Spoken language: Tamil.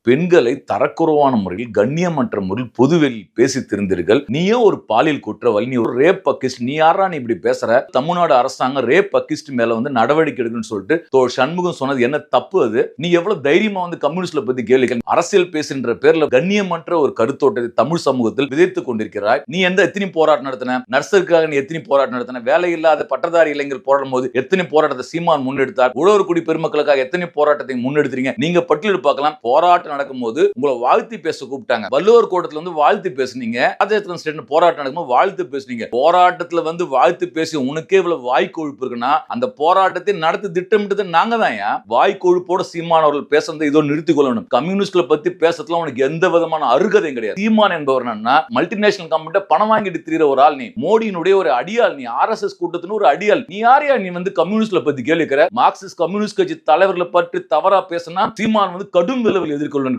பெண்களை தரக்குறைவான முறையில் கண்ணியமற்ற முறையில் பொதுவெளியில் பேசி திருந்தீர்கள். நீயே ஒரு பாலியல் குற்றவாளி, நீ ஒரு ரேப் அக்கிஸ்ட், நீ யாரா நீ இப்படி பேசுற? தமிழ்நாடு அரசாங்கம் ரேப் அக்கிஸ்ட் மேல நடவடிக்கை எடுக்குன்னு சொல்லிட்டு சண்முகம் சொன்னது என்ன தப்பு? அது நீ எவ்வளவு தைரியமா கம்யூனிஸ்ட்ல பத்தி கேள்வி அரசியல் பேசுகின்ற பேர்ல கண்ணியமற்ற ஒரு கருத்தோட்டத்தை தமிழ் சமூகத்தில் விதைத்துக் கொண்டிருக்கிறாய். நீ எத்தனை போராட்டம் நடத்தின? நர்சருக்காக நீ எத்தனை போராட்டம் நடத்தின? வேலை இல்லாத பட்டதாரி இளைஞர் போராடும் போது எத்தனை போராட்டத்தை சீமான் முன்னெடுத்தார்? உழவர் குடி பெருமக்களுக்காக எத்தனை போராட்டத்தை முன்னெடுத்தீங்க? நீங்க பட்டியல் பார்க்கலாம். போராட்டம் நடக்கும்போது உங்களை வாழ்த்தி பேச கூப்பிட்டாங்க. வள்ளுவர் கோட்டத்துல வாழ்த்து பேசுனீங்க. போராட்டம் நடக்கும்போது வாழ்த்து பேசுனீங்க. போராட்டத்துல வாழ்த்து பேசி உனக்கே இவ்வளவு வாய் கொழுப்பு இருக்குன்னா அந்த போராட்டத்தை நடத்தி திட்டமிட்டது நாங்க தான். வாய் கொழுப்போட சீமான் அவர்கள் பேசுறதை இதோ நிறுத்திக் கொள்ளணும். கம்யூனிஸ்ட்ல பத்தி பேசுறதுல உனக்கு எந்த விதமான அருகதையும் கிடையாது. சீமான் என்பவர் மல்டிநேஷனல் கம்பெனி பணம் வாங்கிட்டு திரிகிற ஒரு ஆள். நீ மோடியினுடைய ஒரு அடியாள். நீ RSS கூட்டத்தின் ஒரு அடியாள். நீ யாரையா நீ கம்யூனிஸ்ட்ல பத்தி கேள்விக்கிற? மார்க்சிஸ்ட் கம்யூனிஸ்ட் கட்சி தலைவர்களை பற்றி தவறா பேசினா சீமான் கடும் விளைவில் எதிர்கொள்ள